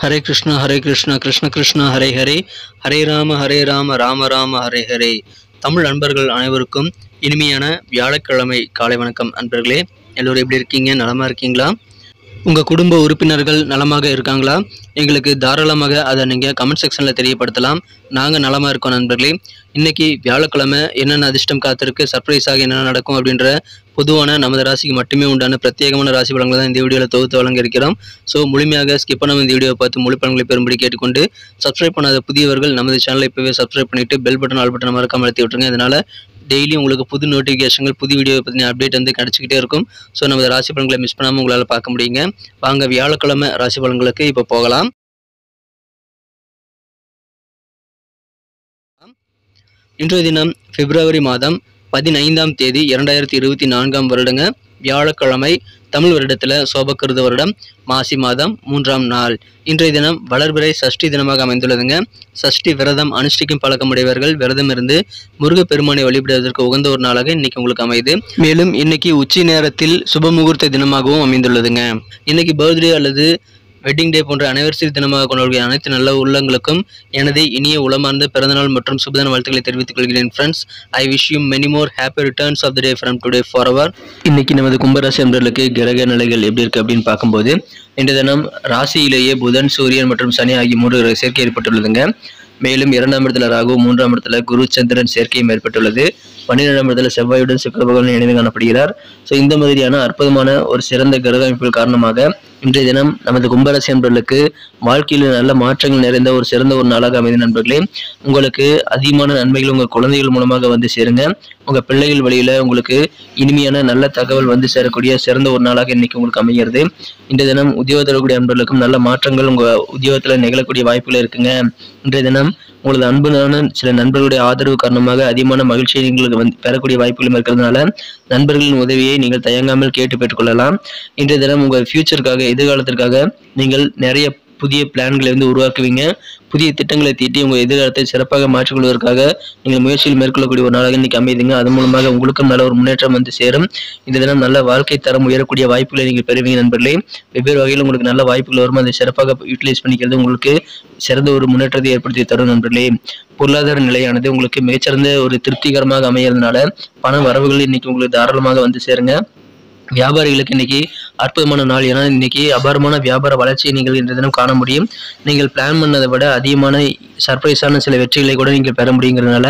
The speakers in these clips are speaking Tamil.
ஹரே கிருஷ்ணா கிருஷ்ண கிருஷ்ணா ஹரே ஹரே, ஹரே ராம ராம ராம ஹரே ஹரே. தமிழ் நண்பர்கள் அனைவருக்கும் இனிமையான வியாழக்கிழமை காலை வணக்கம். நண்பர்களே, எல்லோரும் எப்படி இருக்கீங்க? நலமா இருக்கீங்களா? உங்கள் குடும்ப உறுப்பினர்கள் நலமாக இருக்காங்களா? எங்களுக்கு தாராளமாக அதை நீங்கள் கமெண்ட் செக்ஷனில் தெரியப்படுத்தலாம். நாங்கள் நலமாக இருக்கோம் நண்பர்களே. இன்றைக்கி வியாழக்கிழமை என்னென்ன அதிர்ஷ்டம் காத்திருக்கு, சர்ப்ரைஸாக என்னென்ன நடக்கும் அப்படின்ற பொதுவான நமது ராசிக்கு மட்டுமே உண்டான பிரத்யேகமான ராசி பலன்களை தான் இந்த வீடியோவில் தொகுத்து வழங்க இருக்கிறோம். ஸோ முழுமையாக ஸ்கிப் பண்ணாமல் இந்த வீடியோவை பார்த்து முழு பலன்களை பெறும்படி கேட்டுக்கொண்டு, சப்ஸ்கிரைப் பண்ணாத புதியவர்கள் நமது சேனலை இப்போவே சப்ஸ்கிரைப் பண்ணிவிட்டு பெல் பட்டன் ஆல் பட்டன் மறக்காம அழுத்தி விட்டுருங்க. இதனால் டெய்லி உங்களுக்கு புது நோட்டிஃபிகேஷன்கள், புது வீடியோவை பற்றின அப்டேட் வந்து கிடச்சிக்கிட்டே இருக்கும். ஸோ நமது ராசி பலன்களை மிஸ் பண்ணாமல் உங்களால் பார்க்க முடியுங்க. வாங்க வியாழக்கிழமை ராசி பலன்களுக்கு இப்போ போகலாம். இன்றைய தினம் பிப்ரவரி மாதம் 15ஆம் தேதி 2024 வருடங்க, வியாழக்கிழமை. தமிழ் வருடத்தில் சோபக்கிருத வருடம் மாசி மாதம் 3ஆம் நாள். இன்றைய தினம் வளர்பிறை சஷ்டி தினமாக அமைந்துள்ளதுங்க. சஷ்டி விரதம் அனுஷ்டிக்கும் பழக்கமுடையவர்கள் விரதம் இருந்து முருகப்பெருமானை வழிபடுவதற்கு உகந்த ஒரு நாளாக இன்னைக்கு உங்களுக்கு அமைது. மேலும் இன்னைக்கு உச்சி நேரத்தில் சுபமுகூர்த்த தினமாகவும் அமைந்துள்ளதுங்க. இன்னைக்கு பர்த்டே அல்லது வெட்டிங் டே போன்ற அனிவர்சரி தினமாக கொண்டாடிய அனைத்து நல்ல உள்ளங்களுக்கும் எனது இனிய உளமார்ந்த பிறந்தநாள் மற்றும் சுபதின வாழ்த்துக்களை தெரிவித்துக் கொள்கிறேன். Friends, I wish you many more happy returns of the day from today forever. இன்னைக்கு நமது கும்பராசி அன்பர்களுக்கு கிரக நிலைகள் எப்படி இருக்கு அப்படின்னு பார்க்கும்போது, இன்றைய தினம் ராசியிலேயே புதன், சூரியன் மற்றும் சனி ஆகிய 3 சேர்க்கை ஏற்பட்டுள்ளதுங்க. மேலும் 2ஆம் இடத்துல ராகு, 3ஆம் இடத்துல குரு சந்திரன் சேர்க்கையும் ஏற்பட்டுள்ளது. 12ஆம் இடத்துல செவ்வாயுடன் சுக்கிர பகவான் இணைந்து காணப்படுகிறார். ஸோ இந்த மாதிரியான அற்புதமான ஒரு சிறந்த கிரக அமைப்புகள் காரணமாக இன்றைய தினம் நமது கும்பராசி நண்பர்களுக்கு வாழ்க்கையில் நல்ல மாற்றங்கள் நிறைந்த ஒரு சிறந்த ஒரு நாளாக அமைந்த நண்பர்களே. உங்களுக்கு அதிகமான நன்மைகள் உங்கள் குழந்தைகள் மூலமாக வந்து சேருங்க. உங்கள் பிள்ளைகள் வழியில் உங்களுக்கு இனிமையான நல்ல தகவல் வந்து சேரக்கூடிய சிறந்த ஒரு நாளாக இன்னைக்கு உங்களுக்கு அமைகிறது. இன்றைய தினம் உத்தியோகத்தில் இருக்கக்கூடிய நண்பர்களுக்கும் நல்ல மாற்றங்கள் உங்கள் உத்தியோகத்தில் நிகழக்கூடிய வாய்ப்புகள் இருக்குங்க. இன்றைய தினம் உங்களது அன்புனான சில நண்பர்களுடைய ஆதரவு காரணமாக அதிகமான மகிழ்ச்சியை நீங்கள் பெறக்கூடிய வாய்ப்புகளும் இருக்கிறதுனால நண்பர்களின் உதவியை நீங்கள் தயங்காமல் கேட்டு பெற்றுக்கொள்ளலாம். இன்றைய தினம் உங்கள் ஃபியூச்சருக்காக, எதிர்காலத்திற்காக நீங்கள் நிறைய புதிய பிளான்களை வந்து உருவாக்குவீங்க. புதிய திட்டங்களை தீட்டி உங்கள் எதிர்காலத்தை சிறப்பாக மாற்றிக்கொள்வதற்காக நீங்கள் முயற்சியில் மேற்கொள்ளக்கூடிய ஒரு நாளாக இன்னைக்கு அமைதுங்க. அதன் மூலமாக உங்களுக்கும் நல்ல ஒரு முன்னேற்றம் வந்து சேரும். இந்த தினம் நல்ல வாழ்க்கை தரம் உயரக்கூடிய வாய்ப்புகளை நீங்கள் பெறுவீங்க நண்பர்களே. வெவ்வேறு வகையில் உங்களுக்கு நல்ல வாய்ப்புகள் வரும். அதை சிறப்பாக யூட்டிலைஸ் பண்ணிக்கிறது உங்களுக்கு சிறந்த ஒரு முன்னேற்றத்தை ஏற்படுத்தி தரும் நண்பர்களே. பொருளாதார நிலையானது உங்களுக்கு மிகச்சிறந்த ஒரு திருப்திகரமாக அமைகிறதுனால பண வரவுகள் இன்னைக்கு உங்களுக்கு தாராளமாக வந்து சேருங்க. வியாபாரிகளுக்கு இன்னைக்கு அற்புதமான நாள். ஏன்னா இன்னைக்கு அபாரமான வியாபார வளர்ச்சியை நீங்கள் இன்றைய தினம் காண முடியும். நீங்கள் பிளான் பண்ணதை விட அதிகமான சர்ப்ரைஸான சில வெற்றிகளை கூட நீங்கள் பெற முடியுங்கிறதுனால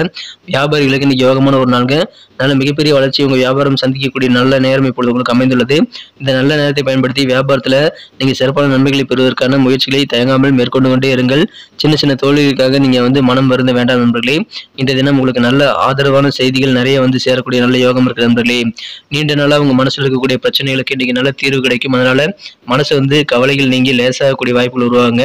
வியாபாரிகளுக்கு இன்னைக்கு யோகமான ஒரு நாளுங்க. நல்ல மிகப்பெரிய வளர்ச்சி உங்கள் வியாபாரம் சந்திக்கக்கூடிய நல்ல நேரம் இப்பொழுது உங்களுக்கு அமைந்துள்ளது. இந்த நல்ல நேரத்தை பயன்படுத்தி வியாபாரத்தில் நீங்கள் சிறப்பான நன்மைகளை பெறுவதற்கான முயற்சிகளை தயங்காமல் மேற்கொண்டு கொண்டே இருங்கள். சின்ன சின்ன தோல்விகளுக்காக நீங்கள் மனம் வருந்த வேண்டாம் நண்பர்களே. இன்றைய தினம் உங்களுக்கு நல்ல ஆதரவான செய்திகள் நிறைய வந்து சேரக்கூடிய நல்ல யோகம் இருக்குது நண்பர்களே. நீண்ட நாளாக உங்கள் மனசில் இருக்கக்கூடிய பிரச்சனைகளுக்கு இன்னைக்கு நல்ல தீர்வு கிடைக்கும். அதனால மனசு கவலைகள் நீங்கி லேசாகக்கூடிய வாய்ப்புகள் உருவாங்க.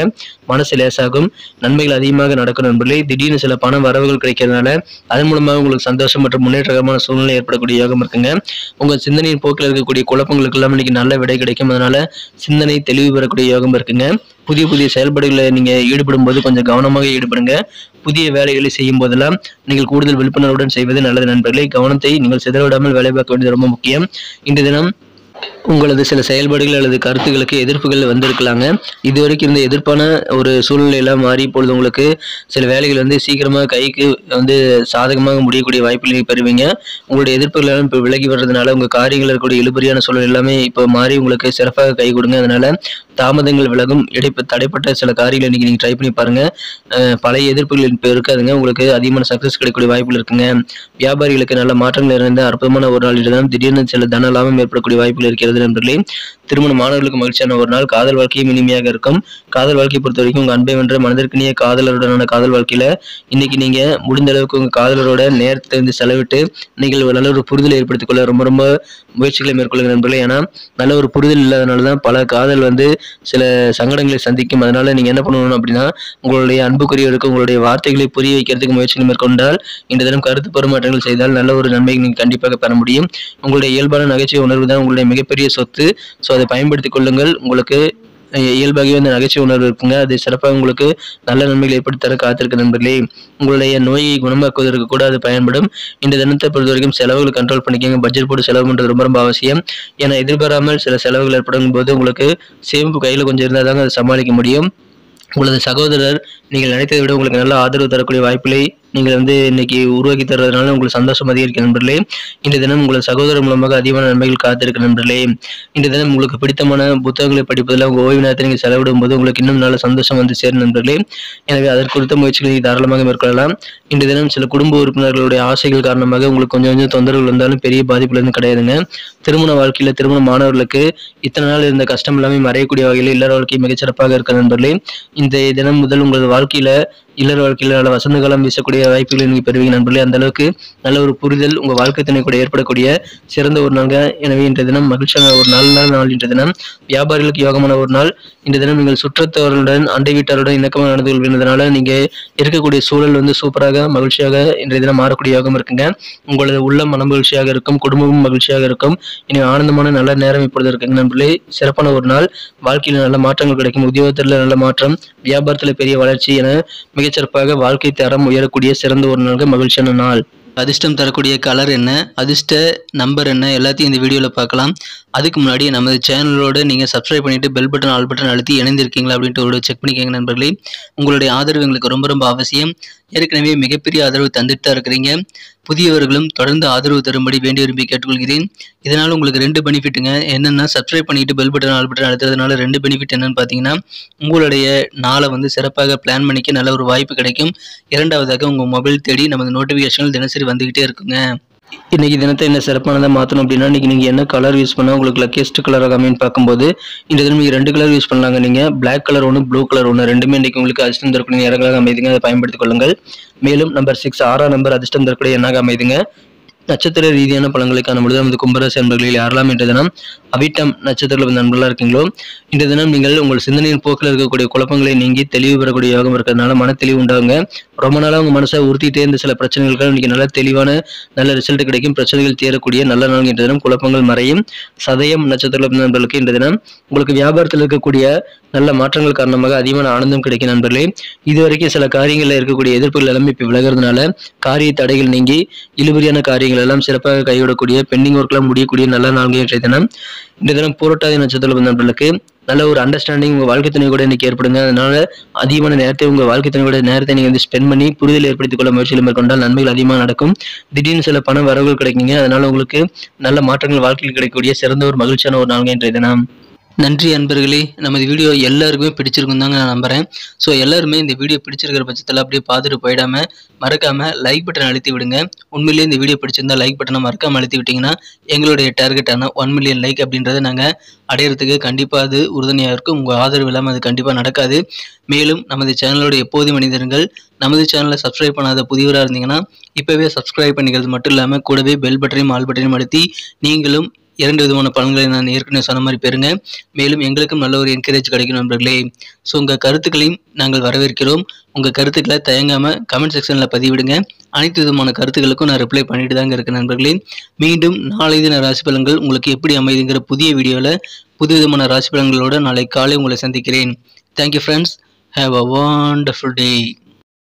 மனசு லேசாகும், நன்மைகள் அதிகமாக நடக்கும் நண்பர்களே. திடீர்னு சில பண வரவுகள் கிடைக்கிறதுனால அதன் மூலமாக உங்களுக்கு சந்தோஷம் மற்றும் முன்னேற்றகரமான சூழ்நிலை ஏற்படக்கூடிய யோகம் இருக்குங்க. உங்கள் சிந்தனையின் போக்கில் இருக்கக்கூடிய குழப்பங்களுக்கு எல்லாம் இன்னைக்கு நல்ல விடை கிடைக்கும். அதனால சிந்தனை தெளிவு பெறக்கூடிய யோகம் இருக்குங்க. புதிய செயல்பாடுகளை நீங்கள் ஈடுபடும் போது கொஞ்சம் கவனமாக ஈடுபடுங்க. புதிய வேலைகளை செய்யும் போதெல்லாம் நீங்கள் கூடுதல் விழிப்புணர்வுடன் செய்வது நல்லது நண்பர்களே. கவனத்தை நீங்கள் சிதறவிடாமல் வேலை பார்க்க வேண்டியது ரொம்ப முக்கியம். இன்றைய தினம் உங்களது சில செயல்பாடுகள் அல்லது கருத்துக்களுக்கு எதிர்ப்புகள் வந்திருக்கலாங்க. இதுவரைக்கும் இருந்த எதிர்ப்பான ஒரு சூழ்நிலையெல்லாம் மாறி இப்பொழுது உங்களுக்கு சில வேலைகள் சீக்கிரமாக கைக்கு சாதகமாக முடியக்கூடிய வாய்ப்புகளை பெறுவீங்க. உங்களுடைய எதிர்ப்புகள் எல்லாம் இப்போ விலகி வர்றதுனால உங்கள் காரியங்கள் இருக்கக்கூடிய இழுபறியான சூழல் எல்லாமே இப்போ மாறி உங்களுக்கு சிறப்பாக கை கொடுங்க. அதனால தாமதங்கள் விலகும். தடைப்பட்ட சில காரியங்களை இன்னைக்கு நீங்கள் ட்ரை பண்ணி பாருங்க. பழைய எதிர்ப்புகள் இப்போ இருக்காதுங்க. உங்களுக்கு அதிகமான சக்சஸ் கிடைக்கக்கூடிய வாய்ப்புகள் இருக்குங்க. வியாபாரிகளுக்கு நல்ல மாற்றங்கள் இருந்த அற்புதமான ஒரு நாள் இதுதான். திடீர்னு சில தன லாபம் ஏற்படக்கூடிய வாய்ப்புகள் இருக்கிறது நண்பர்களே. திருமண மாணவர்களுக்கு மகிழ்ச்சியான ஒரு நாள். காதல் வாழ்க்கையும் இனிமையாக இருக்கும். காதல் வாழ்க்கையை பொறுத்த வரைக்கும் உங்கள் அன்பை வென்ற மனதிற்கினிய காதலருடனான காதல் வாழ்க்கையில இன்னைக்கு நீங்க முடிந்த அளவுக்கு உங்க காதலரோட நேரத்தை செலவிட்டு நீங்கள் ஒரு நல்ல ஒரு புரிதலை ஏற்படுத்திக் கொள்ள ரொம்ப முயற்சிகளை மேற்கொள்ளுங்க நண்பர்களே. ஏன்னா நல்ல ஒரு புரிதல் இல்லாதனாலதான் பல காதல் சில சங்கடங்களை சந்திக்கும். அதனால நீங்க என்ன பண்ணணும் அப்படின்னா, உங்களுடைய அன்புக்குரியவருக்கு உங்களுடைய வார்த்தைகளை புரிய வைக்கிறதுக்கு முயற்சிகள் மேற்கொண்டால், இந்த தினம் கருத்து பரிமாற்றங்கள் செய்தால் நல்ல ஒரு நன்மையை நீங்க கண்டிப்பாக பெற முடியும். உங்களுடைய இயல்பான நகைச்சுவை உணர்வு தான் உங்களுடைய மிகப்பெரிய சொத்து. ஸோ அதை பயன்படுத்திக் கொள்ளுங்கள். உங்களுக்கு இயல்பாகவே நகைச்சுவை உணர்வு இருக்குங்க. அது சிறப்பாக உங்களுக்கு நல்ல நன்மைகள் ஏற்படுத்தி தர காத்திருக்கு நண்பர்களே. உங்களுடைய நோயை குணமாக்குவதற்கு கூட அது பயன்படும். இந்த தினத்தை பொறுத்த வரைக்கும் செலவுகளை கண்ட்ரோல் பண்ணிக்கங்க. பட்ஜெட் போட்டு செலவு பண்ணுறது ரொம்ப அவசியம். ஏன்னா எதிர்பாராமல் சில செலவுகள் ஏற்படும் போது உங்களுக்கு சேமிப்பு கையில் கொஞ்சம் இருந்தால் தாங்க அதை சமாளிக்க முடியும். உங்களது சகோதரர் நீங்கள் நினைத்ததை விட உங்களுக்கு நல்ல ஆதரவு தரக்கூடிய வாய்ப்புகளை நீங்கள் இன்னைக்கு உருவாக்கி தருவதனால உங்களுக்கு சந்தோஷம் அதிகரிக்கும் நண்பர்களே. இன்றைய தினம் உங்களது சகோதரர் மூலமாக அதிகமான நன்மைகள் காத்திருக்க நண்பர்களே. இன்றைய தினம் உங்களுக்கு பிடித்தமான புத்தகங்களை படிப்பதில் உங்கள் ஓய்வு நேரத்தை நீங்கள் செலவிடும் போது உங்களுக்கு இன்னும் நல்ல சந்தோஷம் சேரும் நண்பர்களே. எனவே அதற்கு குறித்த முயற்சிகளை நீங்கள் தாராளமாக மேற்கொள்ளலாம். இன்றைய தினம் சில குடும்ப உறுப்பினர்களுடைய ஆசைகள் காரணமாக உங்களுக்கு கொஞ்சம் தொந்தரவுகள் இருந்தாலும் பெரிய பாதிப்புல கிடையாதுங்க. திருமண வாழ்க்கையில திருமண மாணவர்களுக்கு இத்தனை நாள் இருந்த கஷ்டம் எல்லாமே மறையக்கூடிய வகையில் இல்லற வாழ்க்கை மிகச்சிறப்பாக இருக்க நண்பர்களே. இந்த தினம் முதல் உங்களது வாழ்க்கையில இல்லற வாழ்க்கையில நல்ல வசந்த காலம் வீசக்கூடிய வாய்ப்புகளை நீங்க பெறுவீங்க நண்பர்களே. அந்த அளவுக்கு நல்ல ஒரு புரிதல் உங்க வாழ்க்கை துணை கூட ஏற்படக்கூடிய சிறந்த ஒரு நாள். எனவே இன்றைய தினம் மகிழ்ச்சியான ஒரு நல்ல நாள். இன்றைய தினம் வியாபாரிகளுக்கு யோகமான ஒரு நாள். இன்றைய தினம் நீங்கள் சுற்றத்தவர்களுடன் அண்டை வீட்டாருடன் இணக்கமாக நடந்து கொள்வதனால நீங்க இருக்கக்கூடிய சூழல் சூப்பராக மகிழ்ச்சியாக இன்றைய தினம் மாறக்கூடிய யோகம் இருக்குங்க. உங்களது உள்ளம் மன மகிழ்ச்சியாக இருக்கும், குடும்பமும் மகிழ்ச்சியாக இருக்கும். இனி ஆனந்தமான நல்ல நேரம் இப்பொழுது இருக்குங்க நண்பர்களே. சிறப்பான ஒரு நாள். வாழ்க்கையில் நல்ல மாற்றங்கள் கிடைக்கும், உத்தியோகத்தில் நல்ல மாற்றம், வியாபாரத்தில் பெரிய வளர்ச்சி என மிகச்சிறப்பாக வாழ்க்கை தரம் உயரக்கூடிய சிறந்த ஒரு நாள், மகிழ்ச்சியான நாள். அதிர்ஷ்டம் தரக்கூடிய கலர் என்ன, அதிர்ஷ்ட நம்பர் என்ன, எல்லாத்தையும் இந்த வீடியோவில் பார்க்கலாம். அதுக்கு முன்னாடி நமது சேனலோட நீங்கள் சப்ஸ்கிரைப் பண்ணிவிட்டு பெல் பட்டன் ஆல் பட்டன் அழுத்தி இணைந்திருக்கீங்களா அப்படின்ட்டு ஒரு செக் பண்ணிக்கோங்க நண்பர்களே. உங்களுடைய ஆதரவு எங்களுக்கு ரொம்ப ரொம்ப அவசியம். ஏற்கனவே மிகப்பெரிய ஆதரவு தந்துட்டு தான் இருக்கிறீங்க. புதியவர்களும் தொடர்ந்து ஆதரவு தரும்படி வேண்டி விரும்பி கேட்டுக்கொள்கிறேன். இதனால் உங்களுக்கு 2 பெனிஃபிட்டுங்க. என்னென்னா, சப்ஸ்கிரைப் பண்ணிவிட்டு பெல் பட்டன் ஆல் பட்டன் அழுத்துறதுனால 2 பெனிஃபிட் என்னென்னு பார்த்தீங்கன்னா, உங்களுடைய நாளை சிறப்பாக பிளான் பண்ணிக்க நல்ல ஒரு வாய்ப்பு கிடைக்கும். இரண்டாவதாக உங்கள் மொபைல் தேடி நமது நோட்டிஃபிகேஷன்கள் தினசரி வந்துக்கிட்டே இருக்குங்க. இன்னைக்கு தினத்தை என்ன சிறப்பானதாக மாற்றணும் அப்படின்னா, இன்னைக்கு நீங்கள் என்ன கலர் யூஸ் பண்ணால் உங்களுக்கு லக்கியஸ்ட் கலராக அமைன்னு பார்க்கும்போது இந்த தினம் நீங்கள் 2 கலர் யூஸ் பண்ணலாங்க. நீங்கள் பிளாக் கலர் ஒன்று, ப்ளூ கலர் ஒன்று, ரெண்டுமே இன்னைக்கு உங்களுக்கு அதிர்ஷ்டம் தரக்கூடிய நேரங்களாக அமைதுங்க. அதை பயன்படுத்திக் கொள்ளுங்கள். மேலும் நம்பர் 6 6ஆம் நம்பர் அதிர்ஷ்டம் தரக்கூடிய எண்ணாக அமைதுங்க. நட்சத்திர ரீதியான பலன்களை காணும்பொழுது நமது கும்பராசி நண்பர்களில் யாரெல்லாம் இன்றைய தினம் அவிட்டம் நட்சத்திரத்தில் நண்பர்களாக இருக்கீங்களோ, இன்றைய தினம் நீங்கள் உங்கள் சிந்தனையின் போக்கில் இருக்கக்கூடிய குழப்பங்களை நீங்கி தெளிவு பெறக்கூடிய யோகம் இருக்கிறதுனால மன தெளிவு உண்டாகுங்க. ரொம்ப நாளாக உங்கள் மனசை உறுத்திட்டே இருந்த சில பிரச்சனைகளுக்கு இன்னைக்கு நல்ல தெளிவான நல்ல ரிசல்ட் கிடைக்கும். பிரச்சனைகள் தீரக்கூடிய நல்ல நாள் இன்றைய தினம். குழப்பங்கள் மறையும். சதயம் நட்சத்திரத்தில் நண்பர்களுக்கு இன்றைய தினம் உங்களுக்கு வியாபாரத்தில் இருக்கக்கூடிய நல்ல மாற்றங்கள் காரணமாக அதிகமான ஆனந்தம் கிடைக்கும் நண்பர்களே. இதுவரைக்கும் சில காரியங்களில் இருக்கக்கூடிய எதிர்ப்புகள் எல்லாமே இப்போ விலகிறதுனால காரிய தடைகள் நீங்கி இழுபறியான காரியங்கள் எல்லாம் சிறப்பாக கைவிடக்கூடிய பெண்டிங் ஒர்க்லாம் முடியக்கூடிய நல்ல நாள்கள் இன்றைய தினம். இந்த தினம் பூரட்டாதி நட்சத்திரத்தில் நண்பர்களுக்கு நல்ல ஒரு அண்டர்ஸ்டாண்டிங் உங்கள் வாழ்க்கை துணை கூட இன்னைக்கு ஏற்படுங்க. அதனால அதிகமான நேரத்தை உங்கள் வாழ்க்கை துணை கூட நேரத்தை நீங்கள் ஸ்பெண்ட் பண்ணி புரிதல் ஏற்படுத்திக் கொள்ள முயற்சியில் மேற்கொண்டால் நன்மைகள் அதிகமாக நடக்கும். திடீர்னு சில பண வரவுகள் கிடைக்குங்க. அதனால உங்களுக்கு நல்ல மாற்றங்கள் வாழ்க்கையில் கிடைக்கக்கூடிய சிறந்த ஒரு மகிழ்ச்சியான ஒரு நாள்கள் இன்றைய தினம். நன்றி அன்பர்களே. நமது வீடியோ எல்லாருக்குமே பிடிச்சிருக்கும் தாங்க நான் நம்புகிறேன். ஸோ எல்லாருமே இந்த வீடியோ பிடிச்சிருக்கிற பட்சத்தில் அப்படியே பார்த்துட்டு போயிடாமல் மறக்காமல் லைக் பட்டன் அழுத்தி விடுங்க. உண்மையிலேயே இந்த வீடியோ பிடிச்சிருந்தா லைக் பட்டனை மறக்காமல் அழுத்தி விட்டிங்கன்னா எங்களுடைய டார்கெட்டான 1 மில்லியன் லைக் அப்படின்றத நாங்கள் அடையிறதுக்கு கண்டிப்பாக அது உறுதுணையாக இருக்கும். உங்கள் ஆதரவு இல்லாமல் அது கண்டிப்பாக நடக்காது. மேலும் நமது சேனலோட எப்போதும் மனிதர்கள் நமது சேனலை சப்ஸ்கிரைப் பண்ணாத புதியவராக இருந்தீங்கன்னா இப்போவே சப்ஸ்கிரைப் பண்ணிக்கிறது மட்டும் இல்லாமல் கூடவே பெல் பட்டனையும் ஆல் பட்டனையும் அழுத்தி நீங்களும் 2 விதமான பலன்களை நான் ஏற்கனவே சொன்ன மாதிரி பெறுங்க. மேலும் எங்களுக்கும் நல்ல ஒரு என்கரேஜ் கிடைக்கும் நண்பர்களே. ஸோ உங்கள் கருத்துக்களையும் நாங்கள் வரவேற்கிறோம். உங்கள் கருத்துக்களை தயங்காமல் கமெண்ட் செக்ஷனில் பதிவிடுங்க. அனைத்து விதமான கருத்துக்களுக்கும் நான் ரிப்ளை பண்ணிட்டு தாங்க இருக்கேன் நண்பர்களே. மீண்டும் நாளை தின ராசி பலன்கள் உங்களுக்கு எப்படி அமைதுங்கிற புதிய வீடியோவில் புது விதமான ராசி பலன்களோடு நாளை காலை உங்களை சந்திக்கிறேன். Thank you friends. Have a wonderful day.